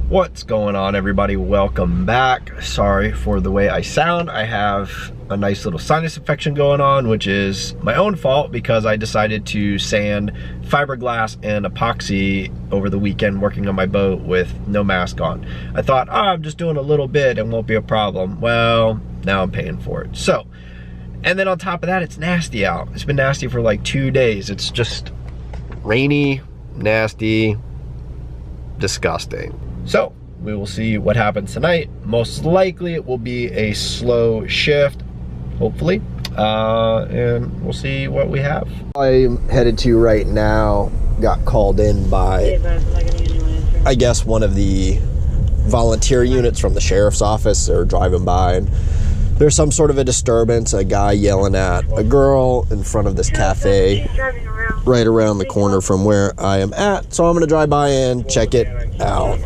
What's going on, everybody? Welcome back. Sorry for the way I sound. I have a nice little sinus infection going on, which is my own fault because I decided to sand fiberglass and epoxy over the weekend working on my boat with no mask on. I thought, I'm just doing a little bit and won't be a problem. Well, now I'm paying for it. So, and then on top of that, it's nasty out. It's been nasty for like 2 days. It's just rainy, nasty, disgusting. So we will see what happens tonight. Most likely it will be a slow shift, hopefully, and we'll see what we have. I'm headed to right now, got called in by, I guess, one of the volunteer units from the sheriff's office. They're driving by and there's some sort of a disturbance, a guy yelling at a girl in front of this cafe right around the corner from where I am at. So I'm gonna drive by and check it out.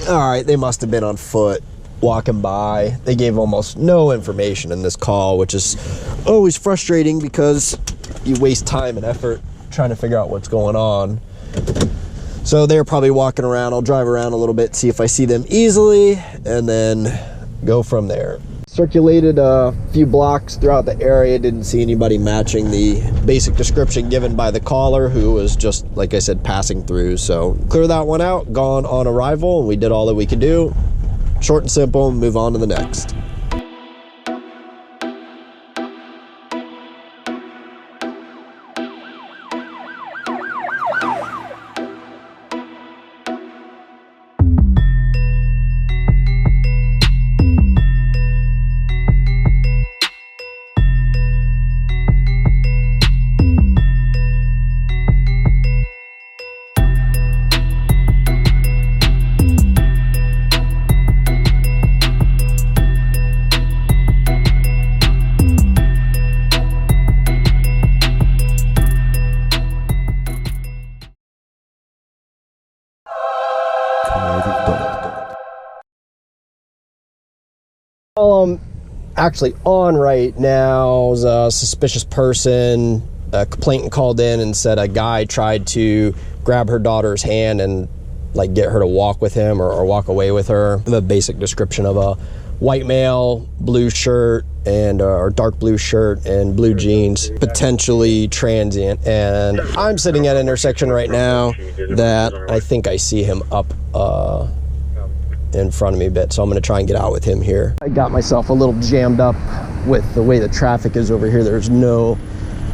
All right, they must have been on foot walking by. They gave almost no information in this call, which is always frustrating because you waste time and effort trying to figure out what's going on. So they're probably walking around. I'll drive around a little bit, see if I see them easily, and then go from there. Circulated a few blocks throughout the area, didn't see anybody matching the basic description given by the caller, who was just, like I said, passing through. So clear that one out, gone on arrival, and we did all that we could do. Short and simple, move on to the next. I'm actually on right now is a suspicious person. A complainant called in and said a guy tried to grab her daughter's hand and like get her to walk with him or walk away with her. The basic description of a white male, blue shirt and or dark blue shirt and blue jeans, potentially transient. And I'm sitting at an intersection right now that I think I see him up in front of me a bit, so I'm gonna try and get out with him here. I got myself a little jammed up with the way the traffic is over here. There's no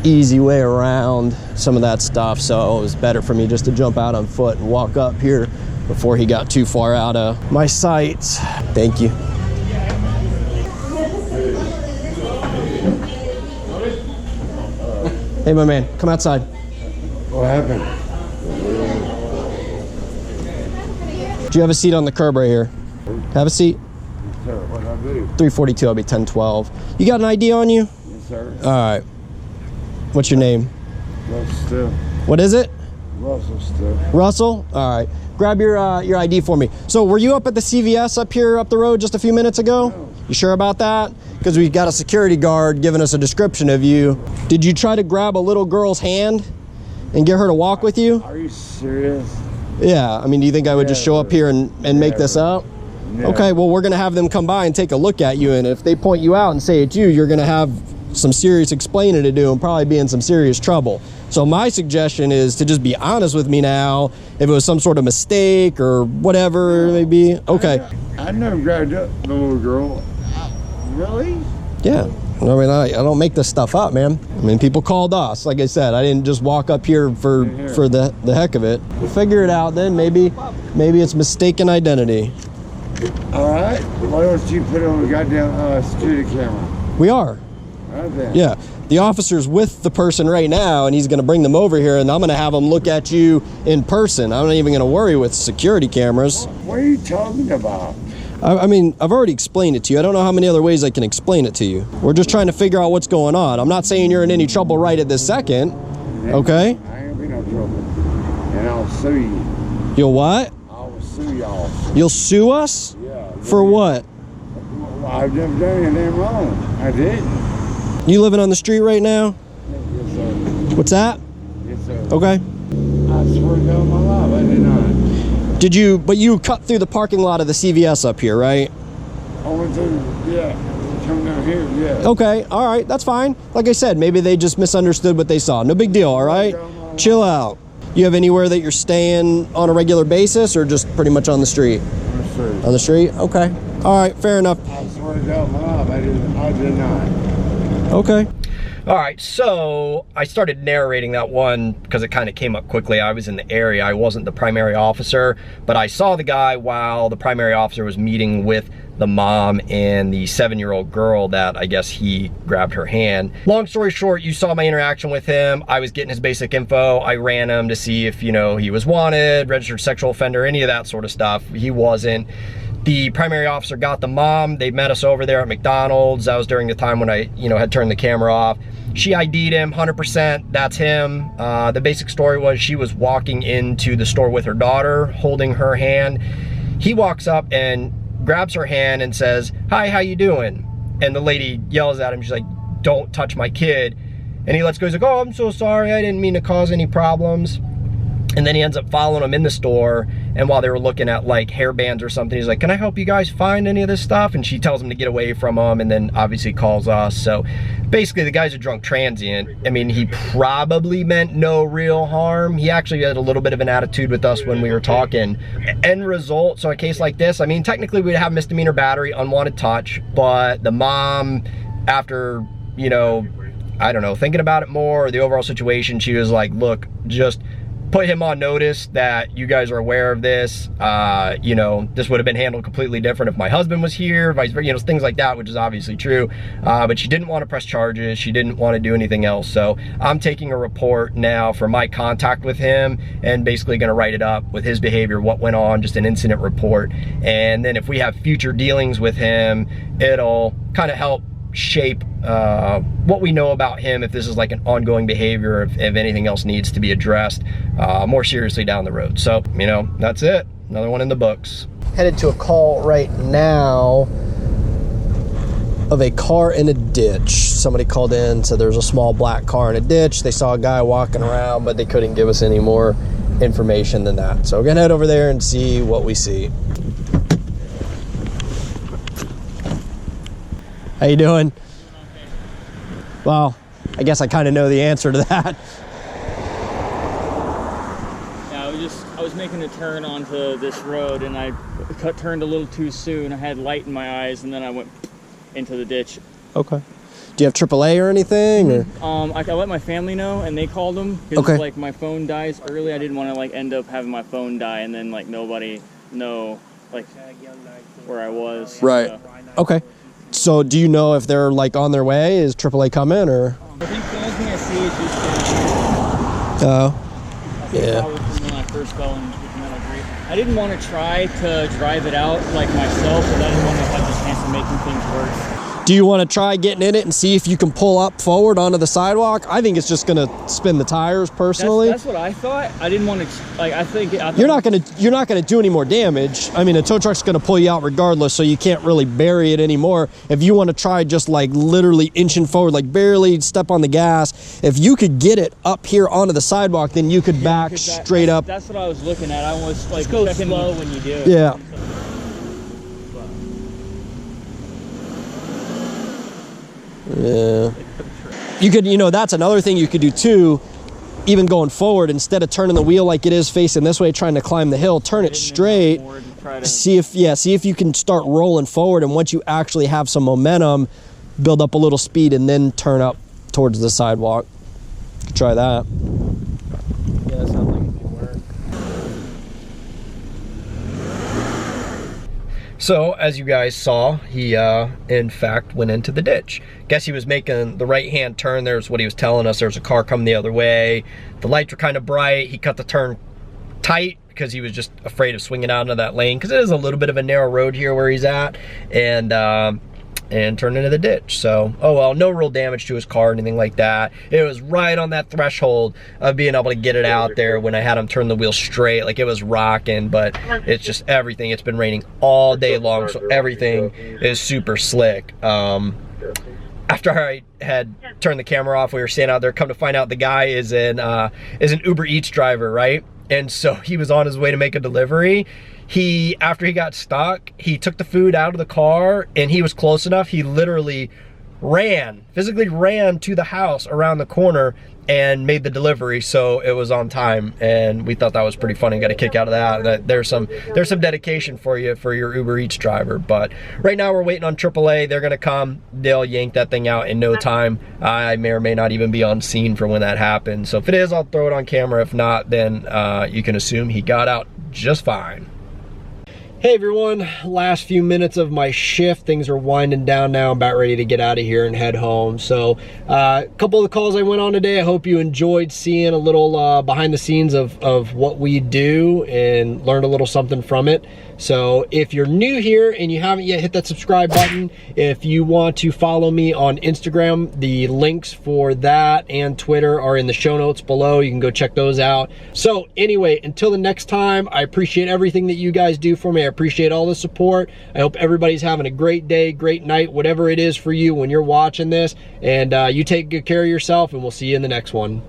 easy way around some of that stuff, so it was better for me just to jump out on foot and walk up here before he got too far out of my sight. Thank you. Hey, my man, come outside. What happened? Do you have a seat on the curb right here? Have a seat. Yes, sir. What I do? 342, I'll be 1012. You got an ID on you? Yes, sir. All right. What's your name? Russell still. What is it? Russell still. Russell? All right. Grab your ID for me. So were you up at the CVS up here up the road just a few minutes ago? No. You sure about that? Because we got a security guard giving us a description of you. Did you try to grab a little girl's hand and get her to walk with you? Are you serious? Yeah, I mean, do you think I would just show up here and make this up? Never. Okay, well, we're gonna have them come by and take a look at you, and if they point you out and say it's you, you're gonna have some serious explaining to do and probably be in some serious trouble. So my suggestion is to just be honest with me now. If it was some sort of mistake or whatever it may be, okay. I never grabbed up the little girl. Really? Yeah. I mean, I don't make this stuff up, man. I mean, people called us. Like I said, I didn't just walk up here for the heck of it. We'll figure it out then. Maybe it's mistaken identity. All right. Why don't you put it on the goddamn security camera? We are. Right then. Yeah. The officer's with the person right now, and he's going to bring them over here, and I'm going to have them look at you in person. I'm not even going to worry with security cameras. What are you talking about? I mean, I've already explained it to you. I don't know how many other ways I can explain it to you. We're just trying to figure out what's going on. I'm not saying you're in any trouble right at this second, okay? I ain't in no trouble. And I'll sue you. You'll what? I will sue y'all. You'll sue us? Yeah. For what? Well, I've never done anything wrong. I didn't. You living on the street right now? Yes, sir. What's that? Yes, sir. Okay. I swear to God, my life, I did not. Did you, but you cut through the parking lot of the CVS up here, right? I went to, yeah, come down here, yeah. Okay, all right, that's fine. Like I said, maybe they just misunderstood what they saw. No big deal, all right? Chill out. You have anywhere that you're staying on a regular basis, or just pretty much on the street? On the street. On the street? Okay. All right, fair enough. I swear to God, my life, I did not. Okay. All right, so I started narrating that one because it kind of came up quickly. I was in the area. I wasn't the primary officer, but I saw the guy while the primary officer was meeting with the mom and the 7-year-old girl that I guess he grabbed her hand. Long story short, you saw my interaction with him. I was getting his basic info. I ran him to see if, you know, he was wanted, registered sexual offender, any of that sort of stuff. He wasn't. The primary officer got the mom. They met us over there at McDonald's. That was during the time when I, had turned the camera off. She ID'd him, 100%, that's him. The basic story was she was walking into the store with her daughter, holding her hand. He walks up and grabs her hand and says, "Hi, how you doing?" And the lady yells at him, she's like, "Don't touch my kid." And he lets go, he's like, "Oh, I'm so sorry, I didn't mean to cause any problems." And then he ends up following them in the store, and while they were looking at like hairbands or something, he's like, "Can I help you guys find any of this stuff?" And she tells him to get away from him, and then obviously calls us. So basically the guy's a drunk transient. I mean, he probably meant no real harm. He actually had a little bit of an attitude with us when we were talking. End result, so a case like this, I mean, technically we'd have misdemeanor battery, unwanted touch, but the mom, after, I don't know, thinking about it more, the overall situation, she was like, "Look, just put him on notice that you guys are aware of this. This would have been handled completely different if my husband was here, vice versa, things like that," which is obviously true. But she didn't want to press charges. She didn't want to do anything else. So I'm taking a report now for my contact with him and basically going to write it up with his behavior, what went on, just an incident report. And then if we have future dealings with him, it'll kind of help shape what we know about him, if this is like an ongoing behavior, if anything else needs to be addressed more seriously down the road. So, that's it. Another one in the books. Headed to a call right now of a car in a ditch. Somebody called in, said there's a small black car in a ditch. They saw a guy walking around, but they couldn't give us any more information than that. So we're gonna head over there and see what we see. How you doing? Well, I guess I kind of know the answer to that. Yeah, I was making a turn onto this road, and I turned a little too soon. I had light in my eyes, and then I went into the ditch. Okay. Do you have AAA or anything? Or? I let my family know, and they called them. Okay. Like my phone dies early. I didn't want to end up having my phone die, and then nobody know where I was. Right. Okay. So do you know if they're on their way? Is AAA coming or? I think the only thing I see is just. Oh. Yeah. When I first fell in with metal grate. I didn't want to try to drive it out myself, but I didn't want to have the chance of making things worse. Do you want to try getting in it and see if you can pull up forward onto the sidewalk? I think it's just going to spin the tires personally. That's what I thought. I didn't want to, I think you're not going to do any more damage. I mean, a tow truck's going to pull you out regardless, so you can't really bury it anymore. If you want to try just literally inching forward, barely step on the gas, if you could get it up here onto the sidewalk, then you could back straight up. That's what I was looking at. I was just go slow when you do it. Yeah. Yeah. You could, that's another thing you could do too, even going forward, instead of turning the wheel like it is facing this way, trying to climb the hill, turn it straight, see if you can start rolling forward, and once you actually have some momentum, build up a little speed and then turn up towards the sidewalk. You could try that. Yeah, that sounds like it could work. So, as you guys saw, he, in fact, went into the ditch. Guess he was making the right-hand turn. There's what he was telling us. There's a car coming the other way. The lights were kind of bright. He cut the turn tight because he was just afraid of swinging out into that lane, because it is a little bit of a narrow road here where he's at, and turned into the ditch. So, oh well, no real damage to his car or anything like that. It was right on that threshold of being able to get it out there when I had him turn the wheel straight. Like, it was rocking, but it's just everything. It's been raining all day long, so everything is super slick. After I had turned the camera off, we were standing out there. Come to find out, the guy is an Uber Eats driver, right? And so he was on his way to make a delivery. After he got stuck, he took the food out of the car, and he was close enough. He literally physically ran to the house around the corner and made the delivery, so it was on time. And we thought that was pretty funny. Got a kick out of that. There's some dedication for you for your Uber Eats driver. But right now we're waiting on AAA. They're gonna come. They'll yank that thing out in no time. I may or may not even be on scene for when that happens. So if it is, I'll throw it on camera. If not, then you can assume he got out just fine. Hey everyone, last few minutes of my shift. Things are winding down now. I'm about ready to get out of here and head home. So a couple of the calls I went on today, I hope you enjoyed seeing a little behind the scenes of what we do and learned a little something from it. So if you're new here and you haven't yet hit that subscribe button, if you want to follow me on Instagram, the links for that and Twitter are in the show notes below. You can go check those out. So anyway, until the next time, I appreciate everything that you guys do for me. I appreciate all the support. I hope everybody's having a great day, great night, whatever it is for you when you're watching this. And you take good care of yourself, and we'll see you in the next one.